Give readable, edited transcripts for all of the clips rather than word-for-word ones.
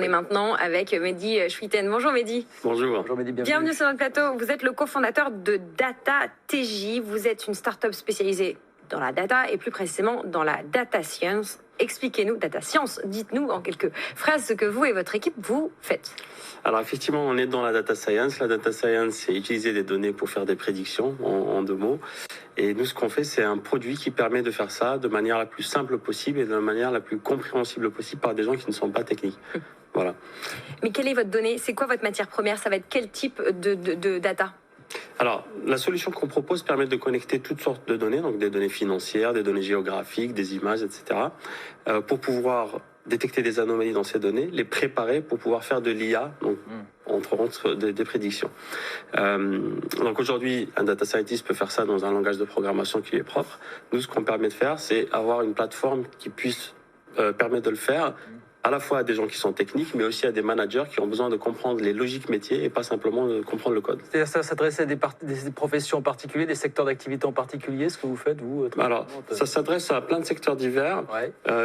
On est maintenant avec Mehdi Chouiten. Bonjour Mehdi. Bonjour. Bonjour Mehdi, Bienvenue sur notre plateau. Vous êtes le cofondateur de Data TJ. Vous êtes une start-up spécialisée dans la data et plus précisément dans la data science. Expliquez-nous, data science, dites-nous en quelques phrases ce que vous et votre équipe vous faites. Alors effectivement, on est dans la data science. La data science, c'est utiliser des données pour faire des prédictions, en deux mots. Et nous, ce qu'on fait, c'est un produit qui permet de faire ça de manière la plus simple possible et de la manière la plus compréhensible possible par des gens qui ne sont pas techniques. Voilà. Mais quelle est votre donnée? C'est quoi votre matière première? Ça va être quel type de data? Alors, la solution qu'on propose permet de connecter toutes sortes de données, donc des données financières, des données géographiques, des images, etc., pour pouvoir détecter des anomalies dans ces données, les préparer pour pouvoir faire de l'IA, donc entre des prédictions. Donc aujourd'hui, un data scientist peut faire ça dans un langage de programmation qui lui est propre. Nous, ce qu'on permet de faire, c'est avoir une plateforme qui puisse permettre de le faire à la fois à des gens qui sont techniques, mais aussi à des managers qui ont besoin de comprendre les logiques métiers et pas simplement de comprendre le code. C'est-à-dire ça s'adresse à des professions en particulier, des secteurs d'activité en particulier, ce que vous faites, vous Alors, ça s'adresse à plein de secteurs divers,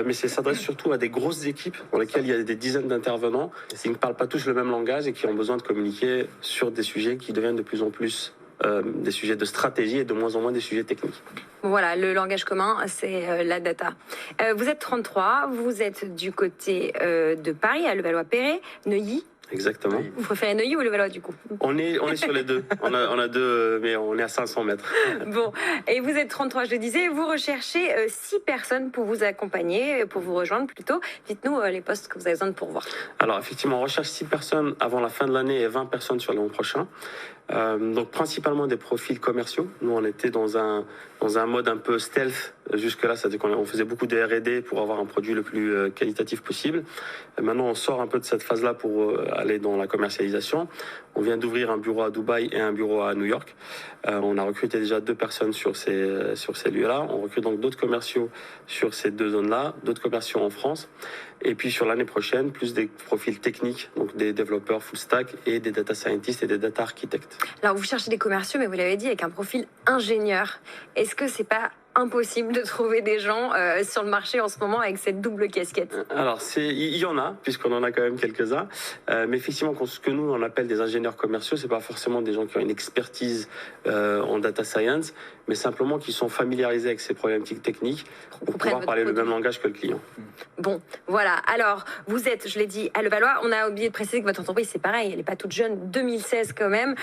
mais ça s'adresse surtout à des grosses équipes dans lesquelles il y a des dizaines d'intervenants qui ne parlent pas tous le même langage et qui ont besoin de communiquer sur des sujets qui deviennent de plus en plus des sujets de stratégie et de moins en moins des sujets techniques. Voilà, le langage commun, c'est la data. Vous êtes 33, vous êtes du côté de Paris, à Levallois-Perret, Neuilly. Exactement. Vous préférez Neuilly ou Levallois du coup? On est sur les deux. On a deux, mais on est à 500 mètres. Bon, et vous êtes 33, je le disais, vous recherchez 6 personnes pour vous accompagner, pour vous rejoindre plutôt. Dites-nous les postes que vous avez besoin de pourvoir. Alors effectivement, on recherche 6 personnes avant la fin de l'année et 20 personnes sur l'an prochain. Donc principalement des profils commerciaux. Nous, on était dans un mode un peu stealth jusque-là, c'est-à-dire qu'on faisait beaucoup de R&D pour avoir un produit le plus qualitatif possible. Maintenant, on sort un peu de cette phase-là pour aller dans la commercialisation. On vient d'ouvrir un bureau à Dubaï et un bureau à New York. On a recruté déjà 2 personnes sur ces lieux-là. On recrute donc d'autres commerciaux sur ces 2 zones-là, d'autres commerciaux en France. Et puis sur l'année prochaine, plus des profils techniques, donc des développeurs full stack et des data scientists et des data architectes. Alors vous cherchez des commerciaux, mais vous l'avez dit, avec un profil ingénieur. Est-ce que c'est pas impossible de trouver des gens sur le marché en ce moment avec cette double casquette? Alors, il y en a, puisqu'on en a quand même quelques-uns. Mais effectivement, ce que nous, on appelle des ingénieurs commerciaux, c'est pas forcément des gens qui ont une expertise en data science, mais simplement qui sont familiarisés avec ces problématiques techniques pour pouvoir parler le même langage que le client. Bon, voilà. Alors, vous êtes, je l'ai dit, à Levallois. On a oublié de préciser que votre entreprise, c'est pareil, elle n'est pas toute jeune, 2016 quand même.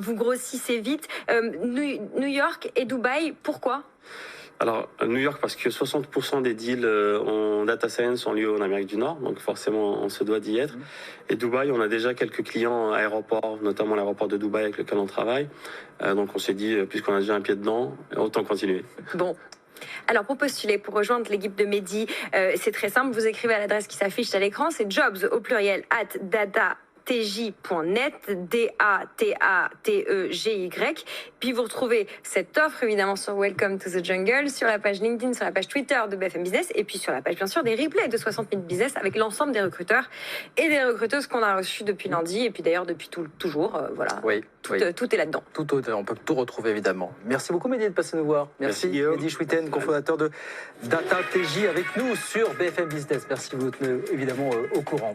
Vous grossissez vite. New York et Dubaï, pourquoi ? Alors, New York, parce que 60% des deals en data science ont lieu en Amérique du Nord, donc forcément, on se doit d'y être. Et Dubaï, on a déjà quelques clients à aéroports, notamment l'aéroport de Dubaï avec lequel on travaille. Donc, on s'est dit, puisqu'on a déjà un pied dedans, autant continuer. Bon. Alors, pour postuler, pour rejoindre l'équipe de Mehdi, c'est très simple. Vous écrivez à l'adresse qui s'affiche à l'écran, c'est jobs au pluriel @datatej.net, DATATEGY. Puis vous retrouvez cette offre évidemment sur Welcome to the Jungle, sur la page LinkedIn, sur la page Twitter de BFM Business et puis sur la page bien sûr des replays de 60 minutes business avec l'ensemble des recruteurs et des recruteuses qu'on a reçus depuis lundi et puis d'ailleurs depuis toujours. Voilà. Oui, tout est là-dedans. On peut tout retrouver évidemment. Merci beaucoup Mehdi de passer nous voir. Merci Mehdi Chouiten, cofondateur de Data TJ avec nous sur BFM Business. Merci, vous tenez évidemment au courant.